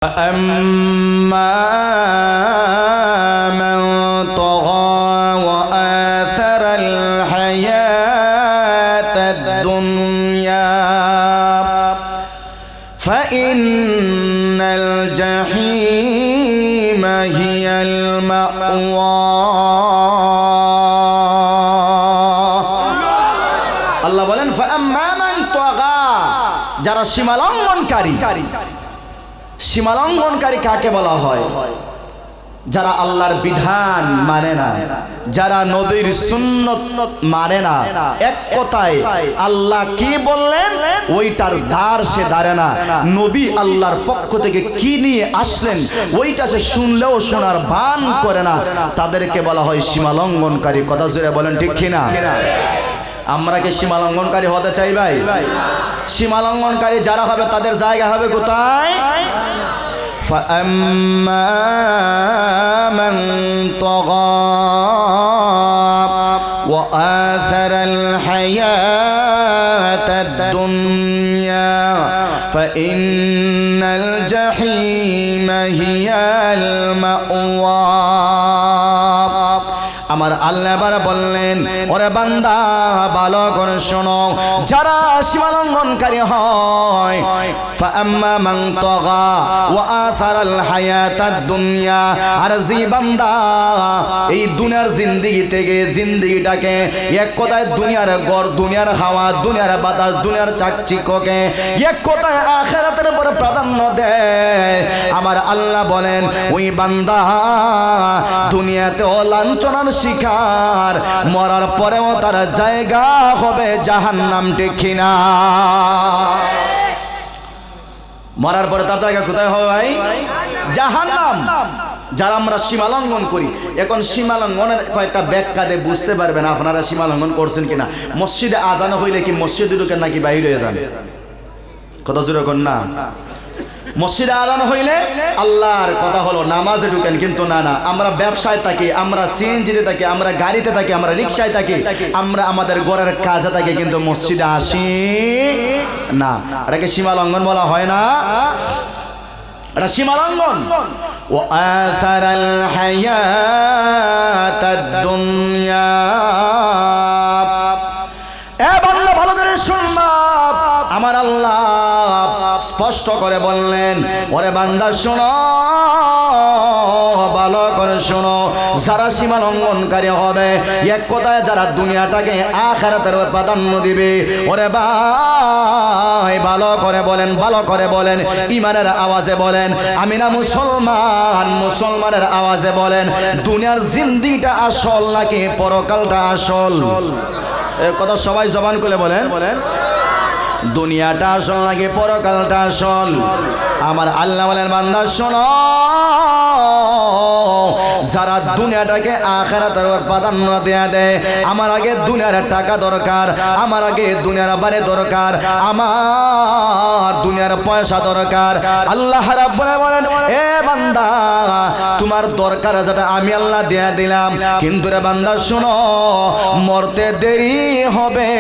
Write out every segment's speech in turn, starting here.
أما من طغى وآثر الحياة الدنيا فإن الجحيم هي المأوى আল্লাহ বলেন فأما من طغى যারা সীমালঙ্ঘনকারী কাকে বলা হয়? যারা আল্লাহর বিধান মানে না, যারা নবীর সুন্নত মানে না, এক কথায় আল্লাহ কি বললেন ওইটার দ্বার সে দাঁড়ে না, নবী আল্লাহর পক্ষ থেকে কি নিয়ে আসলেন ওইটা সে শুনলেও শোনার ভান করে না, তাদেরকে বলা হয় সীমালঙ্ঘনকারী। কথা জোরে বলেন ঠিক কিনা? আমরা কি সীমালঙ্ঘনকারী হতে চাই ভাই? সীমালঙ্ঘনকারী যারা হবে তাদের জায়গা হবে কোথায়? فأما من طغى وآثر الحياة الدنيا فإن الجحيم هي المأوى আমার আল্লাহ এবার বললেন, ওরে বান্দা ভালো করে শোনো, যারা সীমালঙ্ঘনকারী হয় ফাআম্মা মান তাগা ওয়া আথারাল হায়াতাদ দুনিয়া, আর যে বান্দা এই দুনিয়ার জিন্দেগি থেকে জিন্দেগিটাকে এক কথায় দুনিয়ার গড়, দুনিয়ার হাওয়া, দুনিয়ার বাতাস, দুনিয়ার চাকচিক্যকে এক কথায় আখিরাতের উপরে প্রাধান্য দেয়, আমার আল্লাহ বলেন ওই বান্দা দুনিয়াতে লাঞ্ছনার শিকার, মরার পরেও তার জায়গা হবে জাহান্নাম। ঠিক কিনা? মরার পরে তার জায়গা কোথায় হবে ভাই? জাহান্নাম। যারা আমরা সীমালঙ্ঘন করি, এখন সীমালঙ্ঘনের কয়েকটা ব্যাখ্যা দিয়ে বুঝতে পারবেন আপনারা সীমালঙ্ঘন করছেন কিনা। মসজিদে আজান হইলে কি মসজিদে ঢুকেন নাকি বাইরে হয়ে যান? কথা জোরে কর না। মসজিদে আজান হইলে আল্লাহর কথা হলো নামাজে ঢুকেন, কিন্তু না, আমরা ব্যবসায় থাকি, আমরা সিএনজিতে থাকি, আমরা গাড়িতে থাকি, আমরা রিক্সায় থাকি, আমরা আমাদের ঘরের কাজে থাকি, কিন্তু মসজিদে আসি না। এটাকে সীমালঙ্ঘন বলা হয় না? এটা সীমালঙ্ঘন। ওয়াআথারাল হায়াতাদ দুনিয়া, এ বান্দা ভালো করে শুনবা, আমার আল্লাহ স্পষ্ট করে বললেন, ওরে বান্দা শোনো, ভালো করে শোনো, যারা সীমালঙ্ঘনকারী হবে, এক কথায় যারা দুনিয়াটাকে আখিরাতের প্রাধান্য দিবে, ওরে ভাই ভালো করে বলেন, ভালো করে বলেন, ঈমানের আওয়াজে বলেন আমি না মুসলমান, মুসলমানের আওয়াজে বলেন দুনিয়ার জিন্দেগিটা আসল নাকি পরকালটা আসল? এই কথা সবাই জবান করে বলেন, দুনিয়াটা আসল নাকি পরকালটা আসল? আমার আল্লাহ বলেন বান্দা শোনো, যারা দুনিয়াটাকে আখিরাতের প্রাধান্য দেয়া দেয়, আমার আগে দুনিয়ার টাকা দরকার, আমার আগে দুনিয়ার বাড়ি দরকার, আমার দুনিয়ার পয়সা দরকার, আল্লাহ রাব্বুল আলামিন বলেন এ বান্দা তোমার দরকার যেটা আমি আল্লাহ দেয়া দিলাম, কিন্তু রে বান্দা শোনো, মরতে দেরি হবে,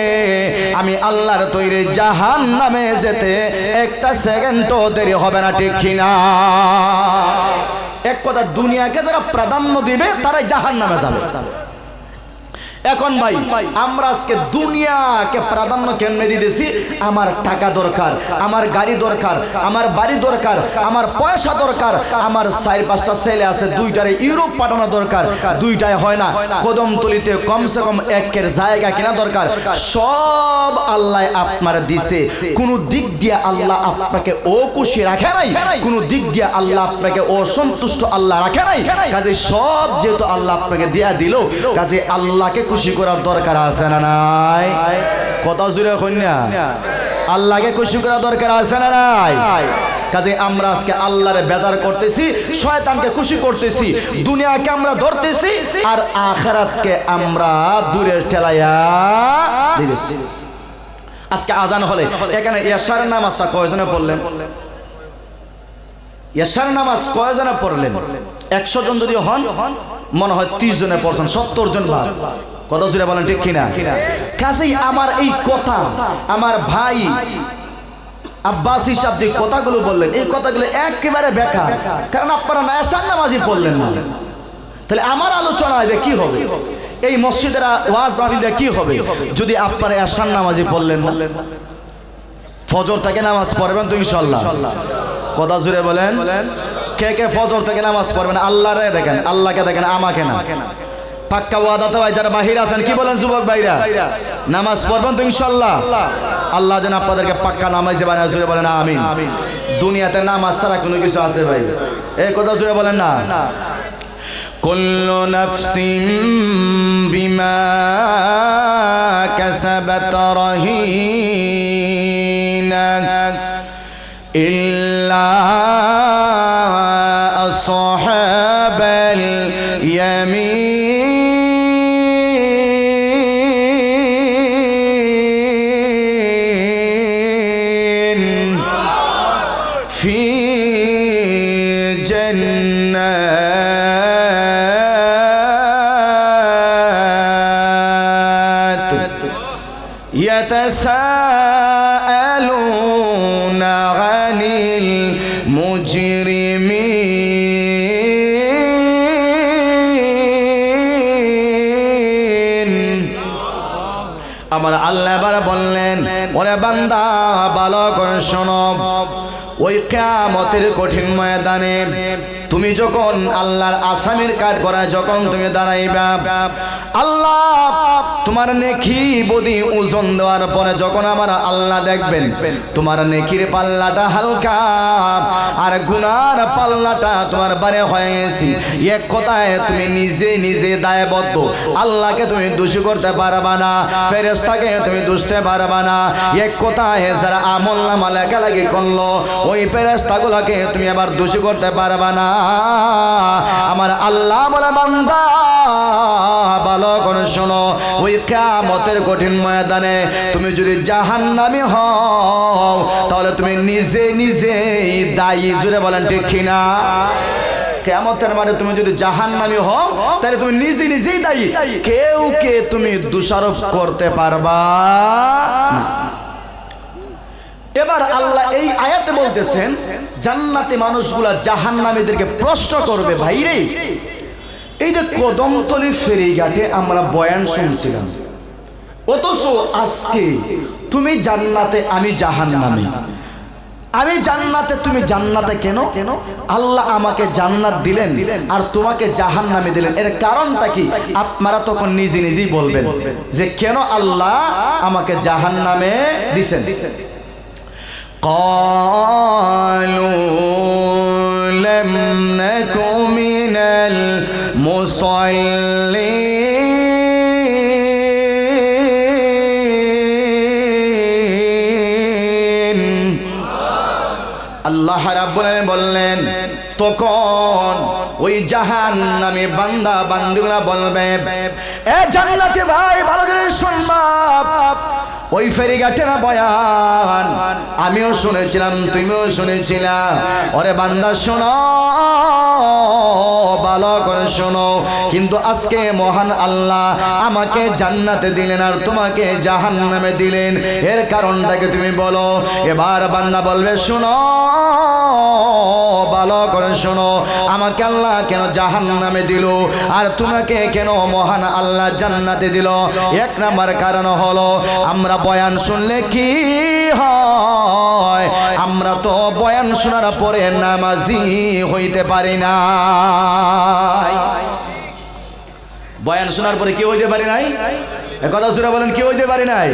আমি আল্লাহর তৈরি জাহান্নামে যেতে একটা সেকেন্ডও দেরি হবে না। ঠিক কিনা? এক কথা, দুনিয়াকে যারা প্রাধান্য দিবে তারাই জাহান্নামে যাবে। এখন ভাই আমরা আজকে দুনিয়াকে প্রাধান্য কেমনে দিতেছি? আমার টাকা দরকার, আমার গাড়ি দরকার, আমার বাড়ি দরকার, আমার পয়সা দরকার, আমার 4-5টা ছেলে আছে, 2টারে ইউরোপ পাঠানো দরকার, 2টায় হয় না, কদমতলিতে কমসে কম 1 জায়গা কেনা দরকার। সব আল্লাহ আপনার দিছে, কোন দিক দিয়ে আল্লাহ আপনাকে অখুশি রাখে নাই, কোন দিক দিয়ে আল্লাহ আপনাকে অসন্তুষ্ট আল্লাহ রাখে নাই। কাজে সব যেহেতু আল্লাহ আপনাকে দেয়া দিল, কাজে আল্লাহকে খুশি করার দরকার আছে না নাই? কথা জুড়ে কন্যা, আল্লাহকে খুশি করার দরকার আছে না নাই? কাজে আমরা আজকে আল্লাহরে বেজার করতেছি, শয়তানকে খুশি করতেছি, দুনিয়াকে আমরা ধরতেছি, আর আখিরাতকে আমরা দূরে ঠেলাইয়া দিতেছি। আজকে আজান হলে এখানে এশার নামাজটা কয়জনে পড়লেন? এশার নামাজ কয়জনে পড়লেন? 100 জন যদি হন মনে হয় 30 জনে পড়ছেন, 70 জন ভাগ। কত জোরে বলেন ঠিক কিনা? কাজেই আমার এই কথা আমার ভাই আব্বাসী সাহেব যে কথাগুলো বললেন এই কথাগুলো একেবারে বেকার, কারণ আপনারা এশার নামাজই পড়লেন না। তাহলে আমার আলোচনা কি হবে, এই মসজিদের ওয়াজ মাহফিলে কি হবে যদি আপনারা এশার নামাজই পড়লেন না? ফজর থেকে নামাজ পড়বেন তো ইনশাআল্লাহ? কথা জুড়ে বলেন, কে কে ফজর থেকে নামাজ পড়বেন? আল্লাহরে দেখেন, আল্লাহকে দেখেন, আমাকে না। পাক্কা ওয়াদাতে ভাই যারা বাহির আছেন কি বলেন যুবক ভাইরা, নামাজ পড়বেন তো ইনশাআল্লাহ? আল্লাহ যেন আপনাদেরকে পাক্কা নামাজি বানায়, জুড়ে বলেন আমিন। দুনিয়াতে নামাজ ছাড়া কোনো কিছু আছে ভাই? এই কথা জুড়ে বলেন না। কুল্লু নাফসিন বিমা কাসাবাত রাহিনা ইল্লা আসহাবাল ইয়ামিন ফি জান্নাত ইয়াতাসাআলুনা আনিল মুজরিমিন। আমার আল্লাহ এবার বললেন, ওরে বান্দা ভালো করে শোনো, ওই কিয়ামতের কঠিন ময়দানে তুমি যখন আল্লাহর আসামির কাঠ করা যখন তুমি দাঁড়াইবা, আল্লাহ তোমার নেকি বদি ওজন দেওয়ার পরে যখন আমার আল্লাহ দেখবেন তোমার নেকির পাল্লাটা হালকা আর গুনার পাল্লাটা তোমার বারে হয়ে গেছে, এক কথায় তুমি নিজে নিজে দায়বদ্ধ, আল্লাহকে তুমি দোষী করতে পারবা না, ফেরেশতাকে তুমি দুষতে পারবা না। এক কথায় যারা আমল নামা লেখালেখি করলো ওই ফেরেশতাগুলোকে তুমি আবার দোষী করতে পারবা না। আমার আল্লাহ বলে, বান্দা ভালো করে শোনো, ওই কিয়ামতের কঠিন ময়দানে তুমি যদি জাহান্নামী হও তাহলে তুমি নিজে নিজেই দায়ী, জুড়ে বলেন ঠিক কিনা? কিয়ামতের মাঠে তুমি যদি জাহান্নামী হও তাহলে তুমি নিজে নিজেই দায়ী, কেউ কে তুমি দোষারোপ করতে পারবা না। এবার আল্লাহ এই আয়াতে বলতেছেন জান্নাতি মানুষগুলা জাহান্নামীদেরকে প্রশ্ন করবে, ভাই রে এই যে কদমতলী ফেরিঘাটে আমরা বয়ান শুনছিলাম, অথচ আজকে তুমি জান্নাতে আমি জাহান্নামে, আমি জান্নাতে তুমি জান্নাতে কেন? আল্লাহ আমাকে জান্নাত দিলেন আর তোমাকে জাহান্নামে দিলেন, এর কারণটা কি? আপনারা তখন নিজে নিজেই বলবেন যে কেন আল্লাহ আমাকে জাহান্নামে দিবেন। قالوا لم نك من المصلين। আল্লাহ রাব্বুল আলামিন বললেন, তখন ওই জাহান্নামী বান্দা বান্দীরা বলবে, এ জান্নাতি ভাই ভালো করে শুনবা, ওই ফেরিঘাটে না বয়ান আমিও শুনেছিলাম তুমিও শুনেছিলা, ওরে বান্দা শোনো ভালো করে শোনো, কিন্তু আজকে মহান আল্লাহ আমাকে জান্নাতে দিলেন আর তোমাকে জাহান্নামে দিলেন, এর কারণটাকে তুমি বলো। এবার বান্দা বলবে, শোনো ভালো করে শোনো, আমাকে আল্লাহ কেন জাহান্নামে দিল আর তোমাকে কেন মহান আল্লাহ জান্নাতে দিল? এক নাম্বার কারণ হলো আমরা বয়ান শুনলে কি হয়, আমরা তো বয়ান শোনার পরে নামাজি হইতে পারি না। বয়ান শোনার পরে কি হইতে পারি নাই? একথা জোরে বলেন, কি হইতে পারি নাই?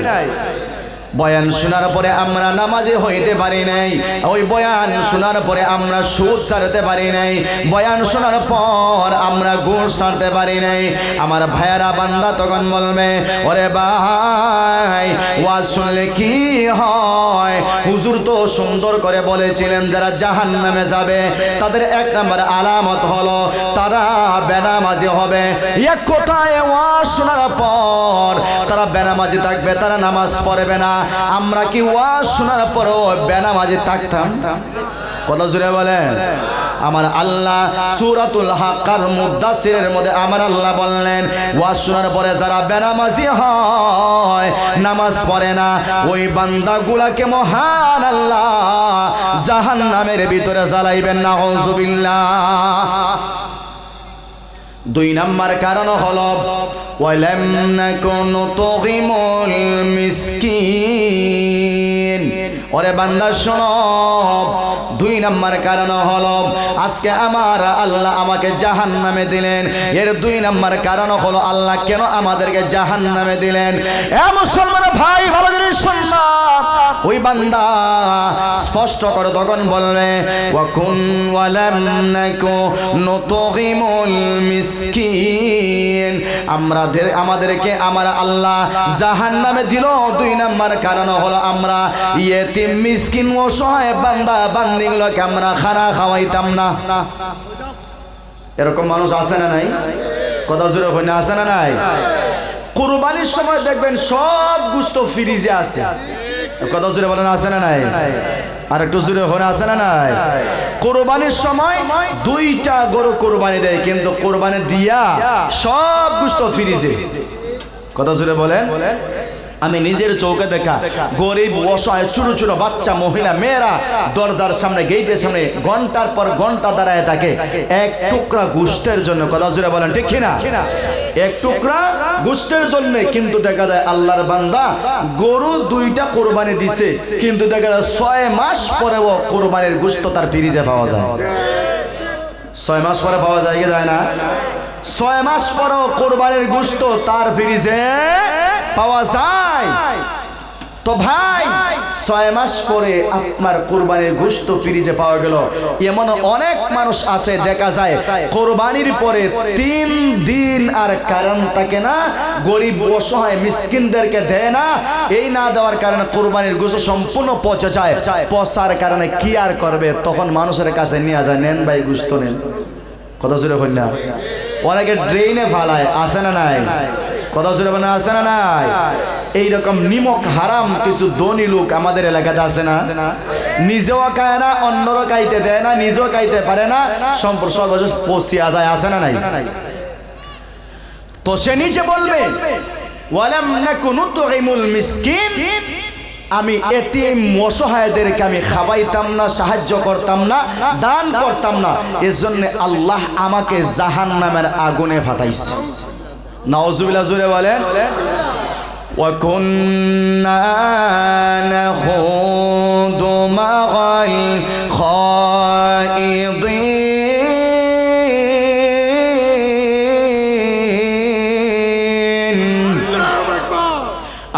বয়ান শোনার পরে আমরা নামাজি হইতে পারি নাই, ওই বয়ান শোনার পরে আমরা সুদ ছাড়তে পারি নাই, বয়ান শোনার পর আমরা ঘুষ ছাড়তে পারি নাই। আমার ভাইয়েরা বান্দা তখন বলবে, ওরে ভাই ওয়াজ শুনলে কি হয়? হুজুর তো সুন্দর করে বলেছিলেন যারা জাহান্নামে যাবে তাদের এক নাম্বার আলামত হলো তারা বেনামাজি হবে। এক কথায় ওয়াজ শোনার পর তারা বেনামাজি থাকবে, তারা নামাজ পড়বে না। আমরা কি ওয়াজ শোনার পরও বেনামাজি থাকতাম? কথা জুড়ে বলেন। আমার আল্লাহ সূরাতুল হাক্কার মুদ্দাসসিরের মধ্যে আমার আল্লাহ বললেন ওয়াজ শোনার পরে যারা বেনামাজি হয়, নামাজ পড়ে না, ওই বান্দাগুলাকে মহান আল্লাহ জাহান্নামের ভিতরে জ্বালাইবেন। নাউযুবিল্লাহ। 2 নম্বর কারণ হলো ওয়ালাম নাকুনু তুগিমুল মিসকিন। ওরে বান্দা শোনো, 2 নম্বর কারণ হলো আজকে আমার আল্লাহ আমাকে জাহান্নামে দিলেন। এর 2 নম্বর কারণ হলো আল্লাহ কেন আমাদেরকে জাহান্নামে দিলেন। এ মুসলমান ভাই ভালো করে শুনবা, ওই বান্দা স্পষ্ট করে তখন বলবে ওয়াকুন ওয়ালাম নাকুনু তুগিমুল মিসকিন। আমাদেরকে আমার আল্লাহ জাহান্নামে দিল। 2 নম্বর কারণ হলো আমরা ইয়েতিম মিসকিন অসহায় বান্দা বান্দিগুলোকে আমরা খানা খাওয়াইতাম না। এরকম মানুষ আছে না নাই? কথা জোরে হয় না, আছে না নাই? কুরবানির সময় দেখবেন সব গোশত ফ্রিজে আছে। কথা জোরে বলেন, আছে না নাই? আর একটু জোরে হয়, আছে না নাই? কুরবানির সময় 2টা গরু কুরবানি দেয়, কিন্তু কুরবানি দিয়া সব গোশত ফ্রিজে। কথা জোরে বলেন। আমি নিজের চৌকে দেখা গরিব অসহায় ছোট ছোট বাচ্চা মহিলা মেয়েরা দরজার সামনে গেটের সামনে ঘন্টার পর ঘন্টা দাঁড়ায় থাকে এক টুকরা গোশতের জন্য। কথা জোরে বলেন, ঠিক কিনা? এক টুকরা গোশতের জন্য। কিন্তু দেখা যায় আল্লাহর বান্দা গরু 2টা কোরবানি দিছে, কিন্তু দেখা যায় 6 মাস পরেও কোরবানির গোশত তার ফ্রিজে পাওয়া যায়। 6 মাস পরে পাওয়া যায় কি যায় না? 6 মাস পরেও কোরবানির গোশত তার ফ্রিজে পাওয়া যায়। তো ভাই 6 মাস পরে আপনার কোরবানির গোশত ফ্রিজে পাওয়া গেল। এমন অনেক মানুষ আছে দেখা যায় কোরবানির পরে 3 দিন আর কারণ থাকে না, গরিব অসহায় মিসকিনদেরকে দেয় না। এই না দেওয়ার কারণে কোরবানির গোশত সম্পূর্ণ পচে যায়। পচার কারণে কি আর করবে, তখন মানুষের কাছে নিয়ে যায়, নেন ভাই গোশত নেন। কথা জোরে হয় না? অনেকে ড্রেনে ফালায়, আছে না নাই? কথা জোরে বলেন, আছে না নাই? এইরকম নিমক হারাম কিছু ধনী লোক আমাদের এলাকাতে আছে না? নিজেও খায় না, অন্যরও খাইতে দেয় না, নিজেও খাইতে পারে না, সর্বশেষ পচিয়া যায়। আছে না নাই? তো সে নিজে বলবে ওয়ালাম নাকুনু তুগিমুল মিসকিন, আমি এতিম অসহায়দেরকে আমি খাওয়াইতাম না, সাহায্য করতাম না, দান করতাম না, এজন্য আল্লাহ আমাকে জাহান্নামের আগুনে ফাটাইছে। নাউজুবিল্লাহ, জোরে বলেন। وَكُنَّا نَخُوضُ مَعَ الْخَائِضِينَ।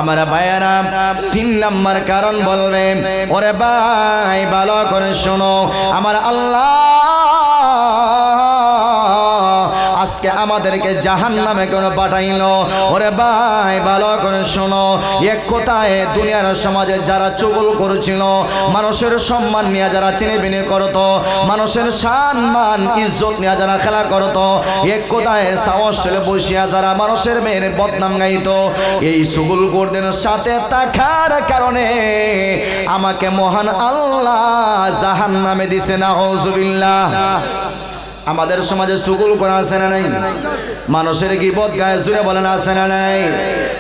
আমার ভাইয়ারা 3 নম্বর কারণ বলবে, ওরে ভাই ভালো করে শোনো, আমার আল্লাহ আজকে আমাদেরকে জাহান্নামে কেন পাঠাইলো? ওরে ভাই ভালো করে শোনো, এক কথায় দুনিয়ার সমাজে যারা চুগল করেছিল, মানুষের সম্মান নিয়ে যারা চিনিবিনি করতো, মানুষের সম্মান ইজ্জত নিয়ে যারা খেলা করতো, এক কথায় সাহস ছেলে বসিয়া যারা মানুষের মেয়ের বদনাম গাইতো, এই চুগল করদের সাথে থাকার কারণে আমাকে মহান আল্লাহ জাহান্নামে দিছে। নাউযুবিল্লাহ। আমাদের সমাজে চুগল করা আছে না নাই? মানুষের গীবত গায়ে জুড়ে বলেন, আছে না নাই?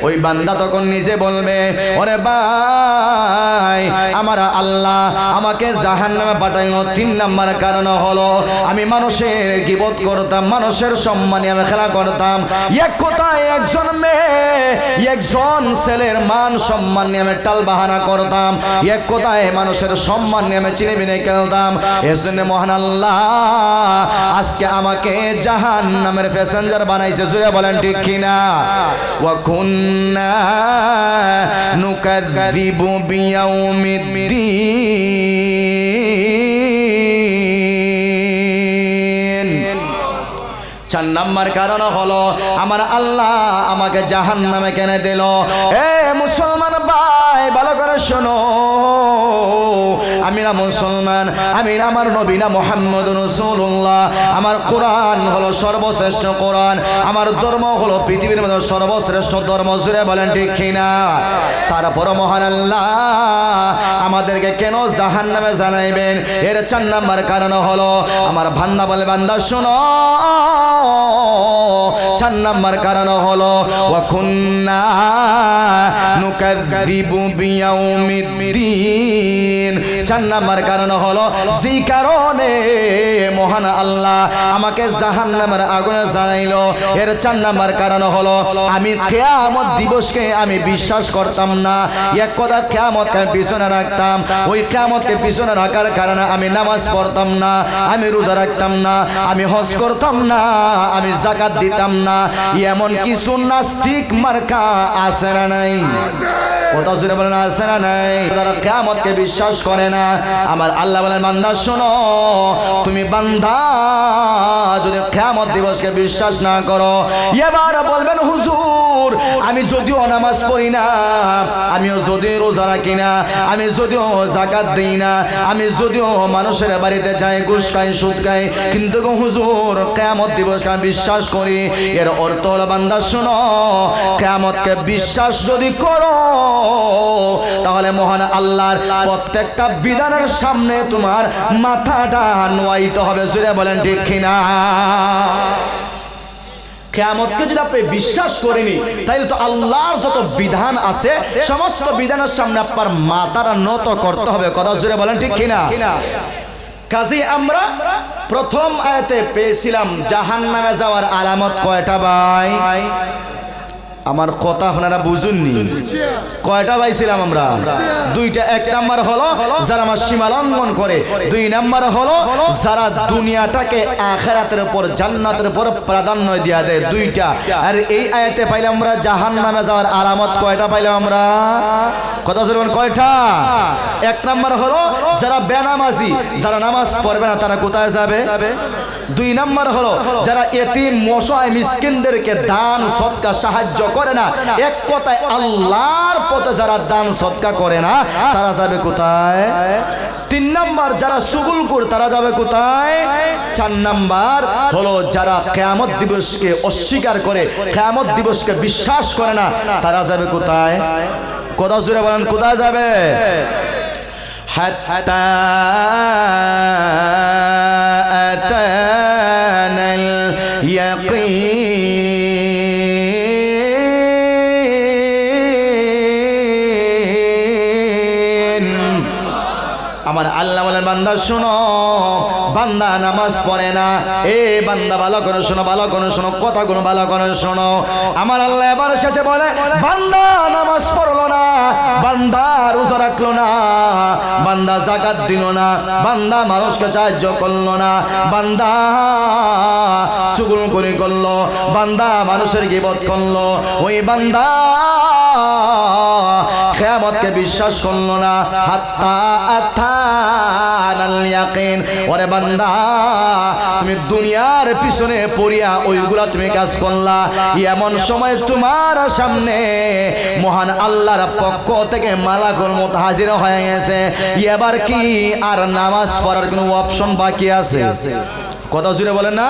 ওই বান্দা তখন নিজে বলবে ওরে ভাই আমার আল্লাহ আমাকে জাহান্নামে পাঠাইলো। 3 নম্বর কারণ হলো আমি মানুষের গীবত করতাম, মানুষের সম্মানে আমি খেলা করতাম। এক কথায় একজন মেয়ে একজন ছেলের মান সম্মান নিয়ে আমি টাল বাহানা করতাম, এক কথায় মানুষের সম্মান নিয়ে আমি চিনিবিনে খেলতাম। এজন্য মহান আল্লাহ আজকে আমাকে জাহান্নামের প্যাসেঞ্জার বানাইছে। জোরে বলেন ঠিক কিনা? ওয়া কুন্না নুকাযযিবু বিয়াউমিদ্দিন। 4 নম্বর কারণ হলো আমার আল্লাহ আমাকে জাহান্নামে কেন দিল। এ মুসলমান ভাই ভালো করে শোনো, আমি না মুসলমান, আমি না আমার নবী না মুহাম্মদুর রাসূলুল্লাহ। আমার কোরআন হলো সর্বশ্রেষ্ঠ কোরআন, আমার ধর্ম হলো পৃথিবীর মধ্যে সর্বশ্রেষ্ঠ ধর্ম। জুড়ে বলেন ঠিক কিনা? তারপর মহান আল্লাহ আমাদেরকে কেন জাহান্নামে জানাইবেন? এর 4 নাম্বার কারণ হলো, আমার বান্দা বলে বান্দা শোনো, 4 নাম্বার কারণ হলো ওয়া কুন্না নুকাযযিবু বিয়াউমিদ্দিন। 4 নাম্বার কারণ হলো, যে কারণে মহান আল্লাহ আমাকে জাহান্নামের আগুনে জ্বালাইলো, এর 4 নাম্বার কারণ হলো আমি কিয়ামত দিবসকে আমি বিশ্বাস করতাম না। এক কথা কিয়ামতকে পিছনে রাখতাম, ওই কিয়ামতকে পিছনে রাখার কারণে আমি নামাজ পড়তাম না, আমি রোজা রাখতাম না, আমি হজ করতাম না, আমি যাকাত দিতাম না। এমন কিছু নাস্তিক মার্কা আছে না নাই? কথা জুড়ে বলেন আছে না নাই? যারা কিয়ামতকে বিশ্বাস করে না, আমার আল্লাহ বলেন বান্দা শোনো, তুমি বান্দা যদি কিয়ামত দিবসকে বিশ্বাস না করো, এবার বলবেন হুজুর আমি যদিও নামাজ পড়ি না, আমিও যদিও রোজা রাখি না, আমি যদিও যাকাত দিই না, আমি যদিও মানুষের বাড়িতে যাই, ঘুষ খাই, সুদ খাই, কিন্তু হুজুর কিয়ামত দিবসকে আমি বিশ্বাস করি। এর অর্থ হলো বান্দা শোনো, কিয়ামতকে বিশ্বাস যদি করো তাহলে মহান আল্লাহর প্রত্যেকটা বিধানের সামনে তোমার মাথাটা নোয়াইতে হবে। জুড়ে বলেন ঠিক কিনা? কিয়ামতকে যদি আপনি বিশ্বাস করেনি, তাইলে তো আল্লাহর যত বিধান আছে সমস্ত বিধানের সামনে আপনার মাথাটা নত করতে হবে। কথা জুড়ে বলেন ঠিক কিনা? কাজী আমরা প্রথম আয়াতে পেয়েছিলাম জাহান্নামে যাওয়ার আলামত কয়টা ভাই? আমার কথা আপনারা বুঝুননি, কয়টা পাইছিলাম আমরা? 2টা। 1 নাম্বার হলো যারা আমার সীমা লঙ্ঘন করে, 2 নাম্বার হলো যারা দুনিয়াটাকে আখিরাতের উপর জান্নাতের উপর প্রাধান্য দিয়া দেয়, 2টা। আর এই আয়াতে পাইলাম আমরা জাহান্নামে যাওয়ার আলামত কয়টা পাইলাম আমরা? কথা বলবেন কয়টা? 1 নাম্বার হলো যারা বেনামাজি, যারা নামাজ পড়বে না তারা কোথায় যাবে? 2 নাম্বার হলো যারা এতিম অসহায় মিসকিনদেরকে দান সদকা সাহায্য করে না, এক কথায় আল্লাহর পথে যারা দান সদকা করে না তারা যাবে কোথায়? 3 নাম্বার যারা চুগলখোর তারা যাবে কোথায়? 4 নাম্বার হলো যারা কিয়ামত দিবসকে অস্বীকার করে, কিয়ামত দিবসকে বিশ্বাস করে না, তারা যাবে কোথায়? কথা জুড়ে বলেন কোথায় যাবে? হাত্তা আতানাল ইয়াকিন। আমার আল্লাহ বলেন বান্দা শোনো, বান্দা নামাজ পড়ে না, এ বান্দা ভালো করে শোনো, ভালো করে শোনো, কথাগুলো ভালো করে শোনো। আমার আল্লাহ এবার শেষে বলে বান্দা নামাজ পড়লো না, বান্দা রোজা রাখলো না, বান্দা যাকাত দিল না, বান্দা মানুষকে সাহায্য করলো না, বান্দা চুগলখোরি করলো, বান্দা মানুষের গীবত করলো, ওই বান্দা কিয়ামতকে বিশ্বাস করলো না। হাত্তা আতানাল ইয়াকিন। ওরে বান্দা তুমি দুনিয়ার পিছনে পড়িয়া ওইগুলা তুমি কাজ করলা, এমন সময় তোমার সামনে মহান আল্লাহর পক্ষ থেকে মালাকুল মউত হাজির হয়ে গেছে। এবার কি আর নামাজ পড়ার কোনো অপশন বাকি আছে? কথা জুড়ে বলেন না?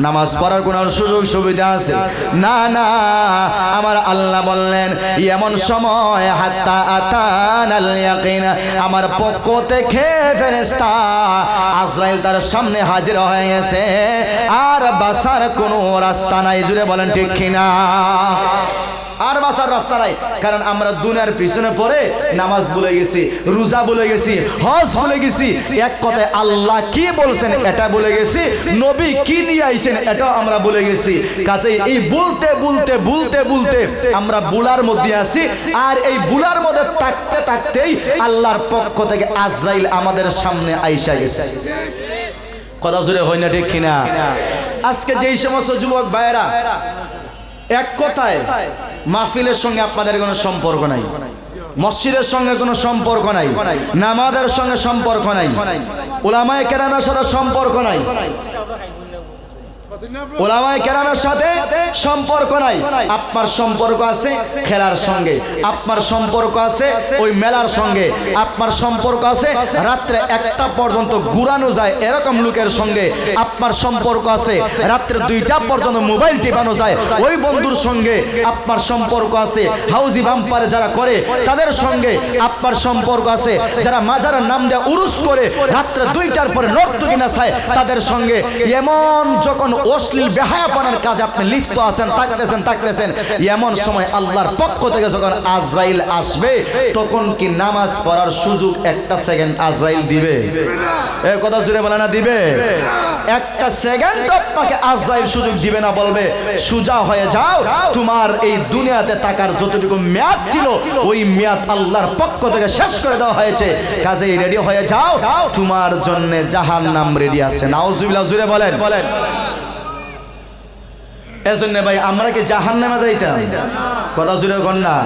নামাজ পড়ার কোন সুযোগ সুবিধা আছে? না না। আমার আল্লাহ বললেন এমন সময় হাত্তা আতানাল ইয়াকিন, আমার পক্ষ থেকে ফেরেশতা আজরাইল তার সামনে হাজির হয়ে গেছে, আর বাঁচার কোনো রাস্তা নাই। জুড়ে বলেন ঠিক কিনা? আর বাঁচার রাস্তা নাই, কারণ আমরা দুনিয়ার পিছনে পড়ে নামাজ ভুলে গেছি, রোজা ভুলে গেছি, হজ ভুলে গেছি, এক কথায় আল্লাহ কি বলছেন এটা ভুলে গেছি, নবী কি নিয়ে আইছেন এটাও আমরা ভুলে গেছি। কাজেই এই বলতে বলতে বলতে বলতে আমরা বুলার মধ্যে আছি, আর এই বুলার মধ্যে থাকতে থাকতেই আল্লাহর পক্ষ থেকে আজরাইল আমাদের সামনে আইসা গেছে। কথা জুড়ে হয় না ঠিক কিনা? আজকে যেই সমস্ত যুবক ভাইয়েরা এক কথায় মাহফিলের সঙ্গে আপনাদের কোনো সম্পর্ক নাই, মসজিদের সঙ্গে কোনো সম্পর্ক নাই, নামাজের সঙ্গে সম্পর্ক নাই, উলামায়ে কেরামের সাথে সম্পর্ক নাই, ওলামায়ে কেরামের সাথে সম্পর্ক নাই, আপনার সম্পর্ক আছে খেলার সঙ্গে, আপনার সম্পর্ক আছে ওই মেলার সঙ্গে, আপনার সম্পর্ক আছে রাত্রে 1টা পর্যন্ত ঘুরানো যায় এরকম লোকের সঙ্গে, আপনার সম্পর্ক আছে রাত্রে 2টা পর্যন্ত মোবাইল টিপানো যায় ওই বন্ধুর সঙ্গে, আপনার সম্পর্ক আছে হাউজি বাম্পারে যারা করে তাদের সঙ্গে, আপনার সম্পর্ক আছে যারা মাজারের নাম দিয়ে উরুস করে রাত্রে 2টার পরে নর্তকী নাচায় তাদের সঙ্গে। এমন যখন অশ্লীল বেহায়াপনার কাজে আপনি লিপ্ত আছেন, থাকতেছেন এমন সময় আল্লাহর পক্ষ থেকে যখন আজরাইল আসবে তখন কি নামাজ পড়ার সুযোগ 1টা সেকেন্ড আজরাইল দিবে? এর কথা জুড়ে বলে না দিবে? 1টা সেকেন্ড আপনাকে আজরাইল সুযোগ দিবে না, বলবে সুজা হয়ে যাও, তোমার এই দুনিয়াতে থাকার যতটুকু মেয়াদ ছিল ওই মেয়াদ আল্লাহর পক্ষ থেকে শেষ করে দেওয়া হয়েছে, কাজেই রেডি হয়ে যাও, তোমার জন্য জাহান্নাম রেডি আছে। নাউজুবিল্লাহ জুড়ে বলেন। এজন্য ভাই আমরা কি জাহান্নামে যাইতাম? কথা জুড়ে কর না,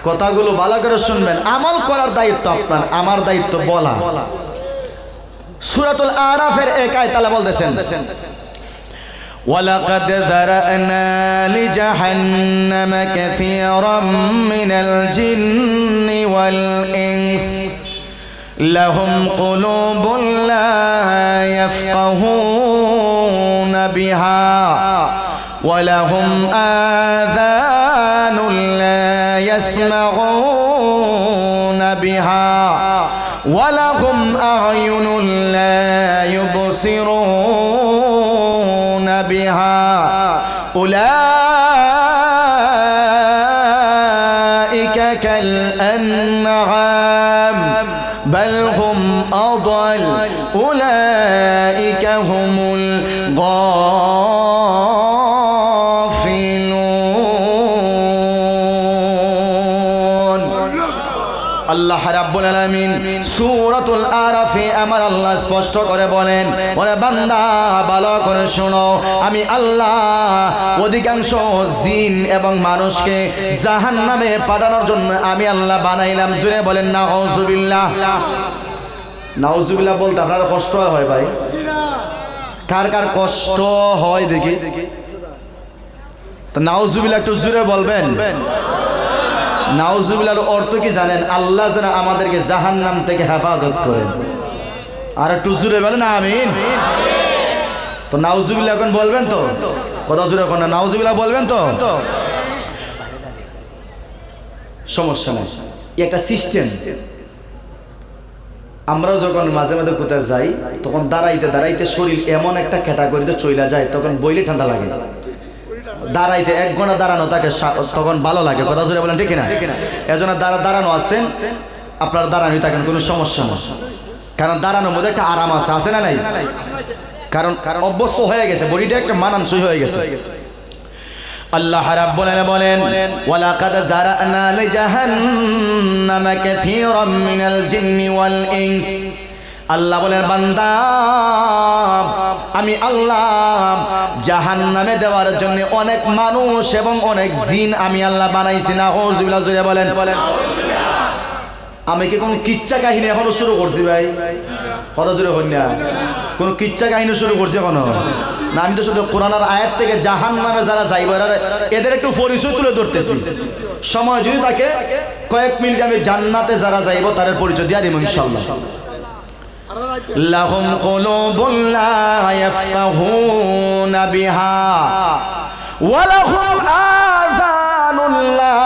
কথাগুলো ভালো করে শুনবেন। আমল করার দায়িত্ব আপনার, আমার দায়িত্ব বলা। সূরাতুল আরাফের 1 আয়াত আল্লাহ বলতেছেন, ওয়ালাকাদ যারানা লিজাহান্নামা কাসীরাম মিনাল জিন্নি ওয়াল ইনস লাহুম কুলুবুন লা ইয়াফকাহুনা বিহা ওয়ালাহুম আযানুন লা ইয়াসমাউনা বিহা ওয়ালাহুম আ'য়ুনুন লা ইউবসিরুনা বিহা উলাইকা কাল আনআম বাল হুম আদাল উলাইকা হুমুল গাফিলুন। আল্লাহ রাব্বুল আলামিন সূরাতুল আরাফে আমার আল্লাহ স্পষ্ট করে বলেন, ওরে বান্দা ভালো করে শোনো, আমি আল্লাহ অধিকাংশ জিন এবং মানুষকে জাহান্নামে পাঠানোর জন্য আমি আল্লাহ বানাইলাম। জুড়ে বলেন নাউজুবিল্লাহ। নাউজুবিল্লাহ বলতে আপনার কষ্ট হয় ভাই? কার কার কষ্ট হয় দেখি তো নাউজুবিল্লাহ একটু জুড়ে বলবেন। নাউজুবিল্লাহর অর্থ কি জানেন? আল্লাহ যেন আমাদেরকে জাহান্নাম থেকে হেফাজত করেন। আর একটু জুড়ে বলেন আমিন। তো নাউজুবিল্লাহ এখন বলবেন তো? কথা জুড়ে এখন না, নাউজুবিল্লাহ বলবেন তো? সমস্যা নেই, একটা সিস্টেম। আমরাও যখন মাঝে মাঝে কোথায় যাই তখন দাঁড়াইতে দাঁড়াইতে শরীর এমন একটা ক্যাটাগরিতে চইলা যায় তখন বইলে ঠান্ডা লাগে। দাঁড়াইতে 1 ঘন্টা দাঁড়ানো তাকে তখন ভালো লাগে। কথা জোরে বলেন ঠিক না? এজন্য দাঁড়ানো আছেন আপনার দাঁড়ানোই থাকেন, কোনো সমস্যা না। কারণ দাঁড়ানোর মধ্যে একটা আরাম আছে না নাই? কারণ অভ্যস্ত হয়ে গেছে, বডিটা একটা মানানসই হয়ে গেছে। আল্লাহ রাব্বুল আলামিন বলেন, ওয়ালাকাদ যারানা লিজাহান্নামা কাসীরাম মিনাল জিন্নি ওয়াল ইনস। আল্লাহ বলেন বান্দা আমি আল্লাহ জাহান্নামে দেওয়ার জন্য অনেক মানুষ এবং অনেক জিন আমি আল্লাহ বানাইছি। না হুজুবিল্লাহ জুড়ে বলেন। আমি কি কোনো কিচ্ছা কাহিনী এখনো শুরু করছি ভাই? কত জোরে হই না? কোনো কিচ্ছা কাহিনী শুরু করছি এখনো না? আমি তো শুধু কোরআনের আয়াত থেকে জাহান্নামে যারা যাইব এদের একটু পরিচয় তুলে ধরতেছি। সময় যদি থাকে কয়েক মিনিট আমি জান্নাতে যারা যাইব তাদের পরিচয় দিয়ে দিব ইনশাআল্লাহ। লাহুম কুলুবুন লা ইয়াফকাহুনা বিহা ওয়া লাহুম আযানুন লা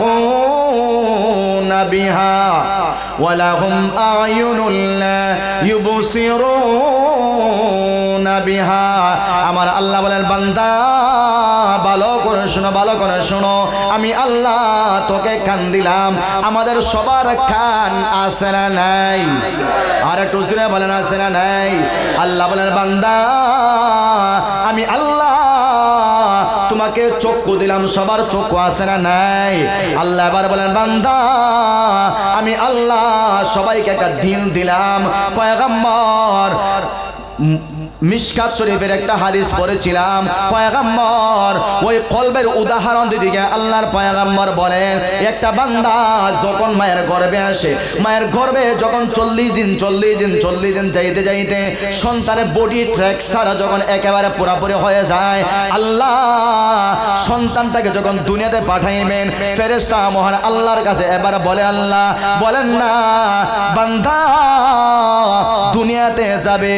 ইয়াসমাউনা বিহা ওয়া লাহুম আ'য়ুনুন লা ইউবসিরুনা বিহা। আমার আল্লাহ বলেন বান্দা ভালো করে শোনো, ভালো করে শোনো, আমি আল্লাহ তোকে কান দিলাম। আমাদের সবার কান আছে না নাই? আর একটু জোরে বলেন আছে না নাই? আল্লাহ বলেন বান্দা আমি আল্লাহ তোমাকে চক্ষু দিলাম, সবার চক্ষু আছে না নাই? আল্লাহ এবার বলেন বান্দা আমি আল্লাহ সবাইকে একটা দিল দিলাম। পয়গম্বর মিশকাত শরীফের একটা হাদিস পড়েছিলাম, পয়গম্বর ওই কলবের উদাহরণ দিতে গিয়ে আল্লাহর পয়গম্বর বলেন, একটা বান্দা যখন মায়ের গর্ভে আসে, মায়ের গর্ভে যখন 40 দিন যাইতে যাইতে সন্তানের বডি ট্র্যাক ছাড়া যখন একেবারে পুরাপুরি হয়ে যায়, আল্লাহ সন্তানটাকে যখন দুনিয়াতে পাঠাইবেন, ফেরেশতা মহান আল্লাহর কাছে এবার বলে, আল্লাহ বলেন না বান্দা দুনিয়াতে যাবে,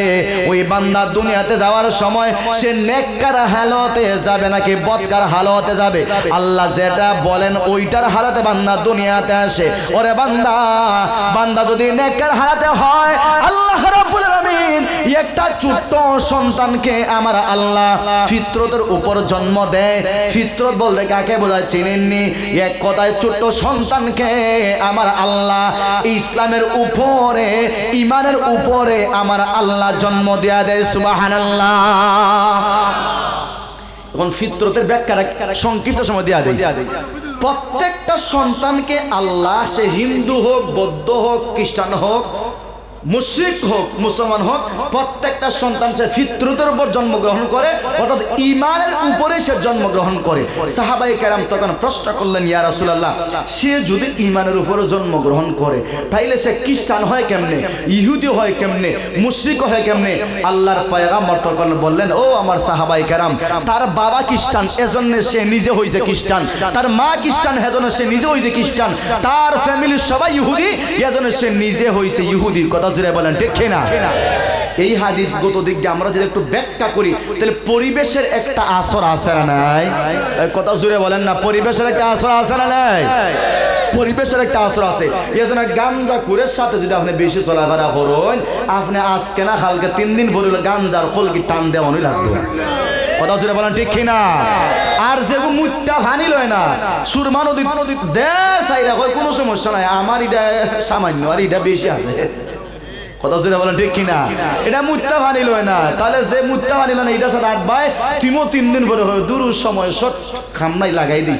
ওই বান্দা দুনিয়াতে যাওয়ার সময় সে নেককার হালতে যাবে নাকি বদকার হালতে যাবে? আল্লাহ যেটা বলেন ওইটার হালতে বান্দা দুনিয়াতে আসে। ওরে বান্দা যদি নেককার হালতে হয়, আল্লাহ রাব্বুল আলামিন একটা ছোট্ট সন্তানকে আমার আল্লাহ ফিতরতের উপর জন্ম দেয়। ফিতরত বলতে কাকে বোঝায় চিনেননি? এক কথায় ছোট্ট সন্তানকে আমার আল্লাহ ইসলামের উপরে, ইমানের উপরে আমার আল্লাহ জন্ম দেয়া দেয়। সুবহানাল্লাহ। এখন ফিতরতের ব্যাখ্যা সংক্ষিপ্ত সময় দেয়া দেয়। প্রত্যেকটা সন্তানকে আল্লাহ, সে হিন্দু হোক, বৌদ্ধ হোক, খ্রিস্টান হোক, মুশরিক হোক, মুসলমান হোক, প্রত্যেকটা সন্তান সে ফিতরতের উপর জন্মগ্রহণ করে, অর্থাৎ ঈমানের উপরে সে জন্মগ্রহণ করে। সাহাবায়ে কেরাম তখন প্রশ্ন করলেন, ইয়া রাসূলুল্লাহ, সে যদি ঈমানের উপরে জন্মগ্রহণ করে তাইলে সে খ্রিস্টান হয় কেমনে, ইহুদি হয় কেমনে, মুশরিক হয় কেমনে? আল্লাহর পয়গম্বর তখন বললেন, ও আমার সাহাবায়ে কেরাম, তার বাবা খ্রিস্টান এজন্য সে নিজে হইছে খ্রিস্টান, তার মা খ্রিস্টান এজন্য সে নিজে হইছে খ্রিস্টান, তার ফ্যামিলির সবাই ইহুদি এজন্য সে নিজে হইছে ইহুদি। কথা জুড়ে বলেন ঠিক না? এই হাদিসগত দিক দিয়ে আমরা যদি একটু ব্যাখ্যা করি তাহলে পরিবেশের একটা আসর আছে না নাই? কথা জুড়ে বলেন না, পরিবেশের একটা আসর আছে না নাই? পরিবেশের একটা আসর আছে। এজন্য গাঞ্জাখোরের সাথে যদি আপনি বেশি চলাফেরা করেন, আপনি আজকে না কালকে 3 দিন পরে গাঞ্জার খোলকি টান দেওয়ানোই লাগবে। কথা জুড়ে বলেন ঠিক না? আর যেগু মুত্তা ভানি লয় না, সুরমা নদী দেশ আইরা হয় কোনো সমস্যা নাই, আমার এটা সামান্য আর এটা বেশি আছে। কথা জুড়ে বলেন ঠিক কিনা? এটা মুত্তা ভানি লয় না, তাহলে যে মুত্তা ভানি লয় না এটার সাথে আট ভাই তিনও 3 দিন পরে হয় দুরুর সময় সব খামনাই লাগাই দিই,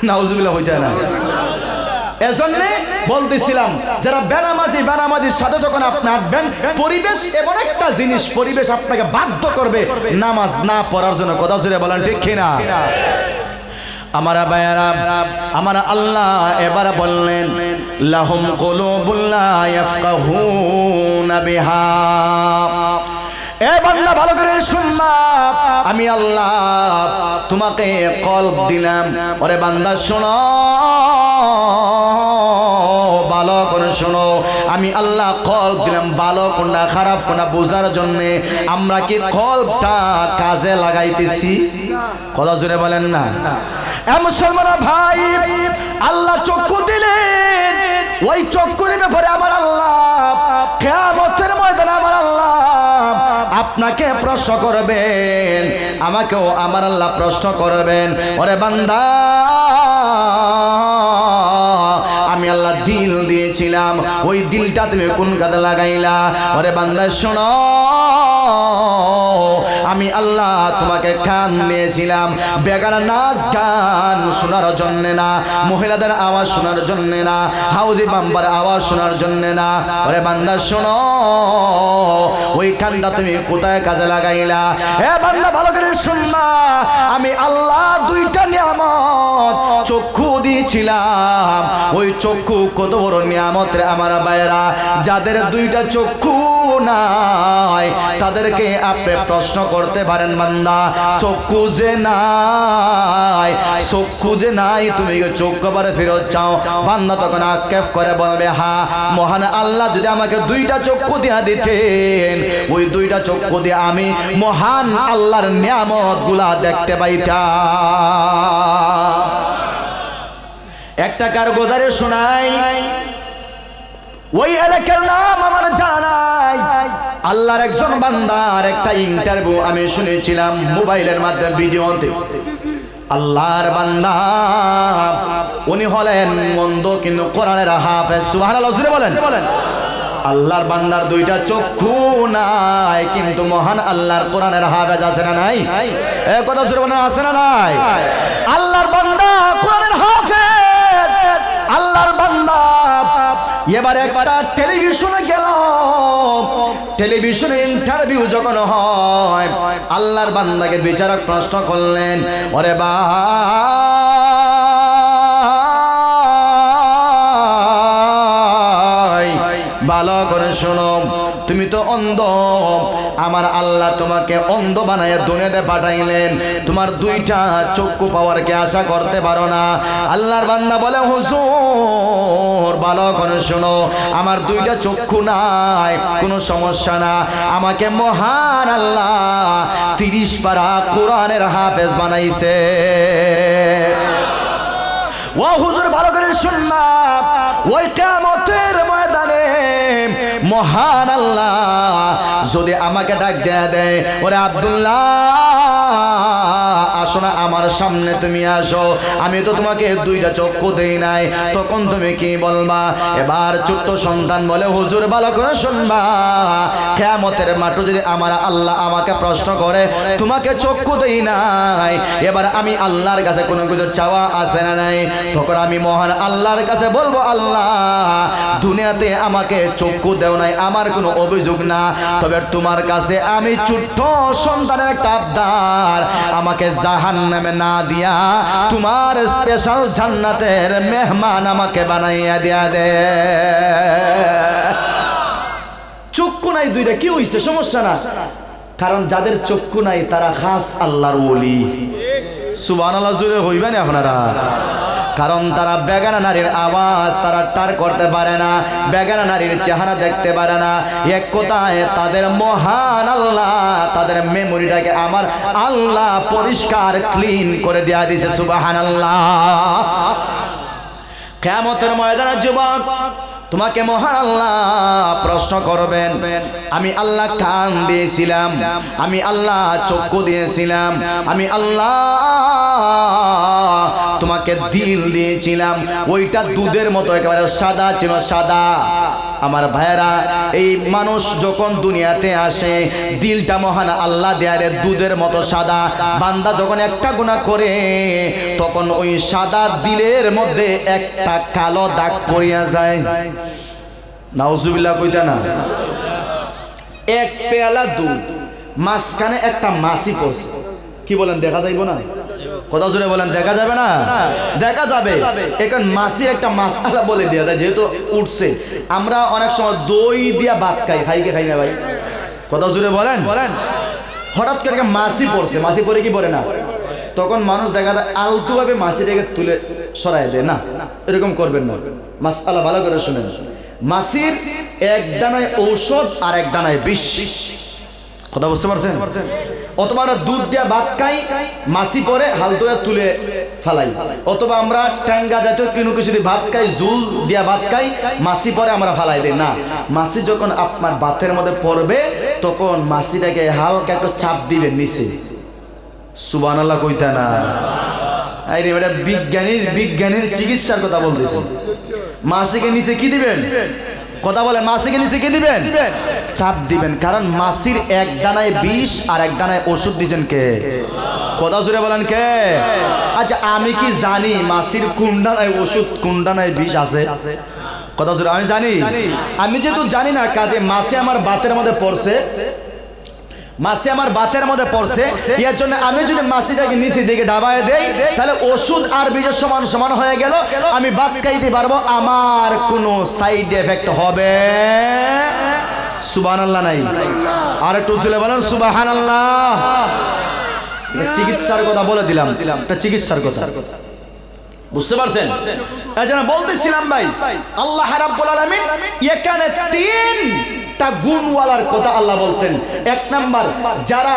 নাউজুবিল্লাহ হইতে না। এজন্য বলতেছিলাম, যারা বেনামাজির সাথে যখন আপনি আটবেন, পরিবেশ এমন একটা জিনিস, পরিবেশ আপনাকে বাধ্য করবে নামাজ না পড়ার জন্য। কথা জুড়ে বলেন ঠিক কিনা? আমার ভাইয়েরা, আমার আল্লাহ এবার বললেন, লাহুম কুলুবুন লা ইয়াফকাহুনা বিহা। এ বান্দা ভালো করে শুনবা, আমি আল্লাহ তোমাকে কলব দিলাম। ওরে বান্দা শোনো, ভালো করে শোনো, আমি আল্লাহ কলব দিলাম ভালো কোনটা খারাপ কোনটা বোঝার জন্য। আমরা কি কলবটা কাজে লাগাইতেছি? কথা জুড়ে বলেন না। মুসলমান ভাই, আল্লাহ চক্ষু দিলেন, ওই চক্ষুর ব্যাপারে আমার আল্লাহ কিয়ামতের ময়দানে আমার আল্লাহ আপনাকে প্রশ্ন করবেন, আমাকেও আমার আল্লাহ প্রশ্ন করবেন। ওরে বান্দা, আমি আল্লাহ দিল দিয়েছিলাম, ওই দিলটা তুমি কোন কাজে লাগাইলা? ওরে বান্দা শোনো, আমি আল্লাহ তোমাকে কান দিয়েছিলাম বেগার নাচ গান শোনার জন্য না, মহিলাদের আওয়াজ শোনার জন্য না, হাউজি বাম্বার আওয়াজ শোনার জন্য না। ওরে বান্দা শোনো, ওই কানটা তুমি কোথায় কাজে লাগাইলা? এ বান্দা ভালো করে শুনবা, আমি আল্লাহ 2টা নিয়ামত চক্ষু দিয়েছিলাম। ওই চক্ষু কত বড় নিয়ামত রে আমার ভাইয়েরা, যাদের 2টা চক্ষু নাই তাদেরকে আপনি প্রশ্ন করতে পারেন, বান্দা চক্ষু যে নাই, চক্ষু যে নাই, তুমি চক্ষু বারে ফেরত চাও? বান্দা তখন আক্ষেপ করে বলবে, হ্যাঁ মহান আল্লাহ যদি আমাকে 2টা চক্ষু দিয়া দিতেন, ওই 2টা চক্ষু দিয়ে আমি মহান আল্লাহর নিয়ামত গুলা দেখতে পাইতাম। একটা কারগোজারে শোনাই, ওই এলাকার নাম আমার জানা নাই, আল্লাহর একজন বান্দার একটা ইন্টারভিউ আমি শুনেছিলাম মোবাইলের মাধ্যমে, ভিডিওতে। আল্লাহর বান্দা উনি হলেন মন্দ কিন্তু কোরআনের হাফেজ। সুবহানাল্লাহ জোরে বলেন। আল্লাহর বান্দার 2টা চক্ষু নাই, কিন্তু মহান আল্লাহর কোরআনের হাফেজ আছে না নাই? এ কথা জোরে বলেন, আছে না নাই? আল্লাহর বান্দা কোরআনের হাফেজ, আল্লাহর বান্দা এবার একটা টেলিভিশনে গেল, টেলিভিশনে ইন্টারভিউ যখন হয়, আল্লাহর বান্দাকে বিচারক প্রশ্ন করলেন, ওরে ভাই ভালো করে শোনো, তুমি তো অন্ধ, আমার আল্লাহ তোমাকে অন্ধ বানায় দুনিয়াতে পাঠাইলেন, তোমার দুইটা চক্ষু পাওয়ার কি আশা করতে পারো না? আল্লাহর বান্দা বলে, হুজুর ভালো করে শোনো, আমার দুইটা চক্ষু নাই, কোনো সমস্যা না, আমাকে মহান আল্লাহ 30 পারা কোরআনের হাফেজ বানাইছে। ও হুজুর ভালো করে শুননা, ওই কিয়ামতের ময়দানে মহান আল্লাহ যদি আমাকে ডাক দেয়, ওরে আব্দুল্লাহ আসো না আমার সামনে, তুমি আসো, আমি তো তোমাকে দুইটা চক্ষু দেই নাই, তখন তুমি কি বলবা? এবার ছোট্ট সন্তান বলে, হুজুর ভালো করে শুনবা, কিয়ামতের মাঠে যদি আমার আল্লাহ আমাকে প্রশ্ন করে, তোমাকে চক্ষু দেই নাই, এবার আমি আল্লাহর কাছে কোনো কিছু চাওয়া আছে না নাই? তখন আমি মহান আল্লাহর কাছে বলবো, আল্লাহ দুনিয়াতে আমাকে চক্ষু দেও নাই, আমার কোনো অভিযোগ না, তবে তোমার কাছে আমি ছোট্ট সন্তানের একটা আবদার, আমাকে জাহান্নামে না দিয়া তোমার স্পেশাল জান্নাতের মেহমান আমাকে বানাইয়া দিয়া দে। চক্ষু নাই দুইটা, কি হইছে? সমস্যা না, কারণ যাদের চক্ষু নাই তারা খাস আল্লাহর ওলি। সুবহানাল্লাহ জুড়ে হইবেন আপনারা? কারণ তারা বেগানা নারীর আওয়াজ তারা টার করতে পারে না, বেগানা নারীর চেহারা দেখতে পারে না। এক কথায় তাদের মহান আল্লাহ তাদের মেমোরিটাকে আমার আল্লাহ পরিষ্কার ক্লিন করে দেয়া দিয়েছে। সুবহানাল্লাহ। কিয়ামতের ময়দানে যুবক তোমাকে মহান আল্লাহ প্রশ্ন করবেন, আমি আল্লাহ কান দিয়েছিলাম, আমি আল্লাহ চক্ষু দিয়েছিলাম, আমি আল্লাহ তোমাকে দিল দিয়েছিলাম, ওইটা দুধের মতো একেবারে সাদা ছিল, সাদা। আমার ভাইয়েরা, এই মানুষ যখন দুনিয়াতে আসে, দিলটা মহান আল্লাহ দেয়ারে দুধের মতো সাদা। বান্দা যখন একটা গুনাহ করে, তখন ওই সাদা দিলের মধ্যে একটা কালো দাগ পড়িয়া যায়। নাউজুবিল্লাহ কইতা না? এক পেয়ালা দুধ, মাঝখানে একটা মাছি পড়ছে, কি বলেন দেখা যাইব না? কথা জুড়ে বলেন, দেখা যাবে না? দেখা যাবে। এখন মাছি একটা মাসালা বলে দেয়া যায়, যেহেতু উঠছে। আমরা অনেক সময় দই দিয়া ভাত খাই, খাই না ভাই? কথা জুড়ে বলেন। হঠাৎ করে মাছি পড়ছে, মাছি পড়ে কি পড়ে না? তখন মানুষ দেখা যায় আলতুভাবে মাছিটাকে তুলে সরাই দেয়। না, এরকম করবেন না। মাসালা ভালো করে শুনেন, মাছির এক দানায় ঔষধ আর এক দানায় বিষ। কথা বুঝতে পারছেন? অথবা আমরা দুধ দিয়া ভাত খাই, মাছি পরে হালদুয়া তুলে ফালাই, অথবা আমরা ট্যাঙ্গা জাতীয় কোনো কিছু দিয়ে ভাত খাই, জুল দিয়া ভাত খাই, মাছি পরে আমরা ফালাই দিই। না, মাছি যখন আপনার ভাতের মধ্যে পড়বে, তখন মাছিটাকে হালকা একটু চাপ দিবেন নিচে। সুবহানাল্লাহ কইতা না? আরে এটা বিজ্ঞানীর চিকিৎসার কথা বলতেছি। মাছিকে নিচে কি দিবেন? কথা বলে, মাছিকে নিচে কি দিবেন? চাপ দিবেন। কারণ মাছির এক দানায় বিষ আর এক দানায় ওষুধ দিয়েছেন কে? কথা জুড়ে বলেন কে? আচ্ছা, আমি কি জানি মাছির কোন দানায় ওষুধ কোন দানায় বিষ আছে? কথা জুড়ে আমি জানি? আমি যেহেতু জানি না, কাজে মাছি আমার বাতের মধ্যে পড়ছে, মাছি আমার বাতের মধ্যে পড়ছে, এর জন্য আমি যদি মাছিটাকে নিচে দিকে ডাবায় দেই, তাহলে ওষুধ আর বীজের সমান সমান হয়ে গেল, আমি ভাত খাইতে পারবো, আমার কোনো সাইড এফেক্ট হবে। সুবহানাল্লাহ নাই? আর একটু জোরে বলেন সুবহানাল্লাহ। চিকিৎসার কথা বলে দিলাম, এটা চিকিৎসার কথা, বুঝতে পারছেন? এজন্য বলতেছিলাম ভাই, আল্লাহ রাব্বুল আলামিন এখানে তিনটা গুণওয়ালার কথা আল্লাহ বলছেন। এক নাম্বার, যারা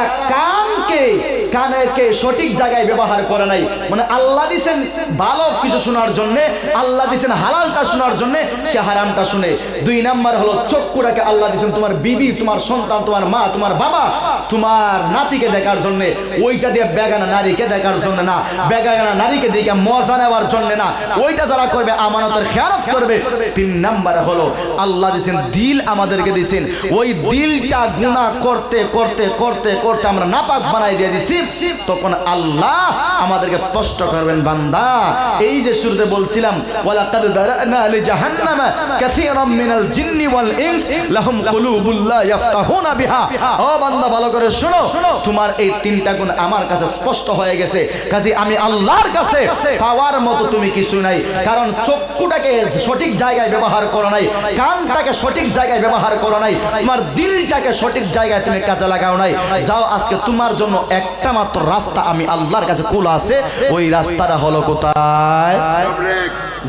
কানকে সঠিক জায়গায় ব্যবহার করে নাই, মানে আল্লাহ দিয়েছেন ভালো কিছু শোনার জন্য, আল্লাহ দিয়েছেন হালালটা শোনার জন্য, সে হারামটা শুনে। দুই নাম্বার হলো চক্ষুটাকে আল্লাহ দিয়েছেন তোমার বিবি, তোমার সন্তান, তোমার মা, তোমার বাবা, তোমার নাতিকে দেখার জন্য, ওইটা দিয়ে বেগানা নারীকে দেখার জন্য না, বেগানা নারীকে দেখে মজা নেওয়ার জন্য না, ওইটা যারা করবে আমানতের খেয়ানত করবে। তিন নাম্বার হলো আল্লাহ দিয়েছেন দিল, আমাদেরকে দিয়েছেন দিছেন, ওই দিলটা গুনাহ করতে করতে করতে করতে আমরা নাপাক বানাই দিয়ে দিছি, তখন আল্লাহ আমাদেরকে প্রশ্ন করবেন, বান্দা এই যে শুরুতে বলছিলাম ওয়ালাকাদ দারানা লিজাহান্নামা কাসীরাম মিনাল জিন্নি ওয়াল ইনস লাহুম কুলুবুল লা ইয়াফতাহুনা বিহা। ও বান্দা ভালো করে শোনো, তোমার এই তিনটা গুণ আমার কাছে স্পষ্ট হয়ে গেছে, কাজে আমি আল্লাহর কাছে পাওয়ার মতো তুমি কিছু নাই। কারণ চক্ষুটাকে সঠিক জায়গায় ব্যবহার করো নাই, কানটাকে সঠিক জায়গায় ব্যবহার করো নাই, তোমার দিলটাকে সঠিক জায়গায় তুমি কাজে লাগাও নাই। যাও, আজকে তোমার জন্য একটা মাত্র রাস্তা আমি আল্লাহর কাছে খোলা আছে, ওই রাস্তাটা হলো কোথায়?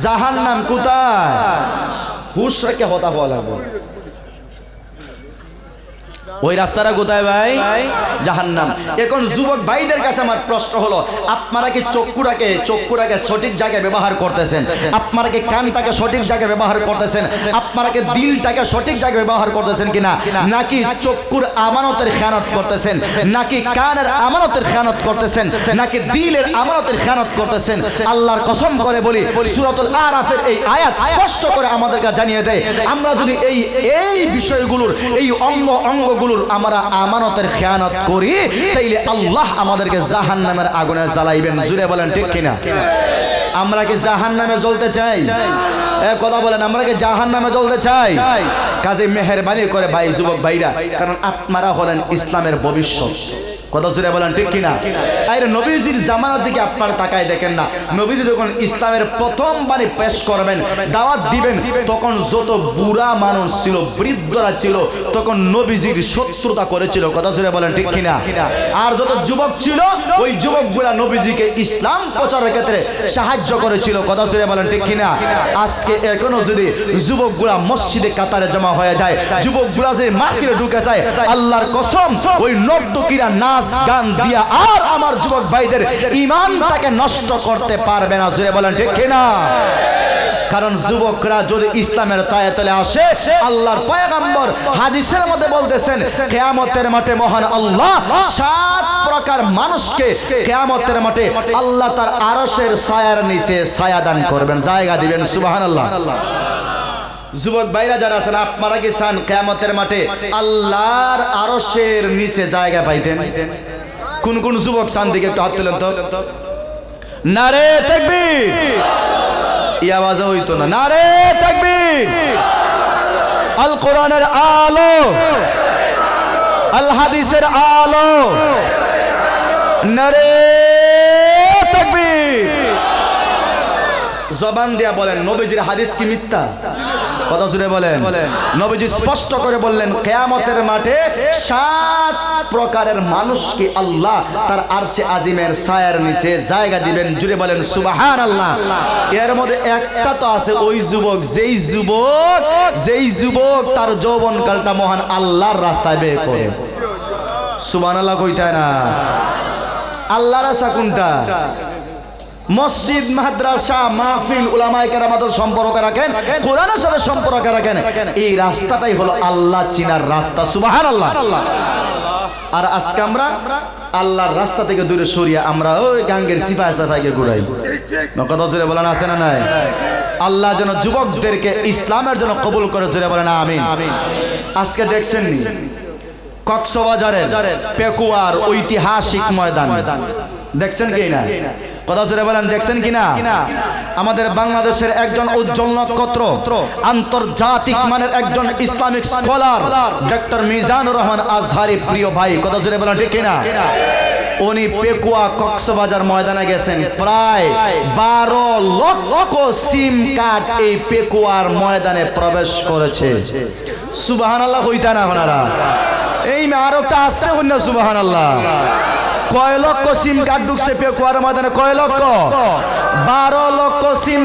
জাহান্নাম। কোথায়? হুশ রেখে হতা হওয়া লাগবে। ওই রাস্তাটা কোথায় ভাই? জাহান্নাম। এখন যুবক ভাইদের কাছে আমার প্রশ্ন হলো, আপনারা কি চক্ষুটাকে সঠিক জায়গায় ব্যবহার করতেছেন? আপনারা কি কানটাকে সঠিক জায়গায় ব্যবহার করতেছেন? আপনারা কি দিলটাকে সঠিক জায়গায় ব্যবহার করতেছেন কিনা? নাকি চক্ষুর আমানতের খেয়ানত করতেছেন, নাকি কানের আমানতের খেয়ানত করতেছেন, নাকি দিলের আমানতের খেয়ানত করতেছেন? আল্লাহর কসম করে বলি, সূরাতুল আরাফের এই আয়াত স্পষ্ট করে আমাদেরকে জানিয়ে দেয়, আমরা যদি এই বিষয়গুলোর, এই অঙ্গগুলো আমরা আমানতের খেয়ানত করি, তাইলে আল্লাহ আমাদেরকে জাহান্নামের আগুনে জ্বালাইবেন। জুড়ে বলেন ঠিক কিনা? আমরা কি জাহান্নামে জ্বলতে চাই? কথা বলেন, আমরা কি জাহান্নামে জ্বলতে চাই? কাজে মেহেরবানি করে ভাই, যুবক ভাইরা, কারণ আপনারা হলেন ইসলামের ভবিষ্যৎ। কথা জুড়ে বলেন ঠিক কিনা? আরে নবীজির জামানার দিকে আপনারা তাকায় দেখেন না, নবীজি যখন ইসলামের প্রথম বাণী পেশ করবেন, দাওয়াত দিবেন, তখন যত বুড়া মানুষ ছিল, বৃদ্ধরা ছিল, তখন নবীজির শত্রুতা করেছিল। কথা জুড়ে বলেন ঠিক কিনা? আর যত যুবক ছিল, ওই যুবকগুলা নবীজিকে ইসলাম প্রচারের ক্ষেত্রে সাহায্য করেছিল। কথা জুড়ে বলেন ঠিক কিনা? আজকে এখনো যদি যুবকগুলা মসজিদে কাতারে জমা হয়ে যায়, যুবকগুলা যদি মার্কেটে ঢুকে যায়, আল্লাহর কসম ওই নর্তকীরা নাচ গান দিয়া আর আমার যুবক ভাইদের ঈমানটাকে নষ্ট করতে পারবে না। জোরে বলেন ঠিক কিনা? কারণ যুবকরা যদি ইসলামের ছায়াতলে আসে, আল্লাহর পয়গম্বর হাদিসের মধ্যে বলতেছেন, কিয়ামতের মাঠে মহান আল্লাহ 7 প্রকার মানুষকে কিয়ামতের মাঠে আল্লাহ তার আরশের ছায়ার নিচে ছায়া দান করবেন, জায়গা দিবেন। সুবহানাল্লাহ। যুবক ভাইরা যারা আছেন, আপনারা কি চান কিয়ামতের মাঠে আল্লাহর আরশের নিচে জায়গা পাইতেন? কোন কোন যুবক চান দিকে একটু হাত তুলেন তো। নারে তাকবীর। এই আওয়াজে হইতো না। নারে তাকবীর। আল কোরআনের আলো, আল হাদিসের আলো, নারে তাকবীর। জবান দিয়া বলেন, নবীজির হাদিস কি মিথ্যা? কথা জুড়ে বলেন। নবীজি স্পষ্ট করে বললেন, কিয়ামতের মাঠে 7 প্রকারের মানুষকে আল্লাহ তার আরশে আজিমের ছায়ার নিচে জায়গা দিবেন। জুড়ে বলেন সুবহানাল্লাহ। এর মধ্যে একটা তো আছে, ওই যুবক যেই যুবক তার যৌবনকালটা মহান আল্লাহর রাস্তায় ব্যয় করে। সুবহানাল্লাহ কইতা না? আল্লাহর রাস্তা কোনটা? মসজিদ, মাদ্রাসা, মাহফিল, উলামায়ে কেরামের সম্পর্ক রাখেন, কোরআনের সাথে সম্পর্ক রাখেন, এই রাস্তাটাই হলো আল্লাহ চিনার রাস্তা। সুবহানাল্লাহ। আর আজকে আমরা আল্লাহর রাস্তা থেকে দূরে সরিয়ে আমরা ওই গাঙ্গের সিফায় সাফাইকে ঘুরাই। কথা জোরে বলেন, আছে না নাই? আল্লাহ যেন যুবকদেরকে ইসলামের জন্য কবুল করে, জোরে বলেন আমিন। আজকে দেখছেন কক্সবাজারের পেকুয়ার ঐতিহাসিক ময়দান দেখছেন কি না? কথা জোরে বলেন, দেখছেন কিনা? আমাদের বাংলাদেশের একজন উজ্জ্বল নক্ষত্র, আন্তর্জাতিক মানের একজন Islamic scholar doctor Mizanur Rahman Azhari, প্রিয় ভাই, কথা জোরে বলেন ঠিক কিনা? উনি পেকুয়া কক্সবাজার ময়দানে গেছেন। প্রায় 12 লক্ষ সিম কার্ড এই পেকুয়ার ময়দানে প্রবেশ করেছে। সুবহানাল্লাহ হইতা না আপনারা? এই আরো একটা আসতে হন না। সুবহানাল্লাহ। কয় লক্ষ সিম কার্ড ঢুকছে পেকুয়ার ময়দানে? কয় লক্ষ? 12 লক্ষ সিম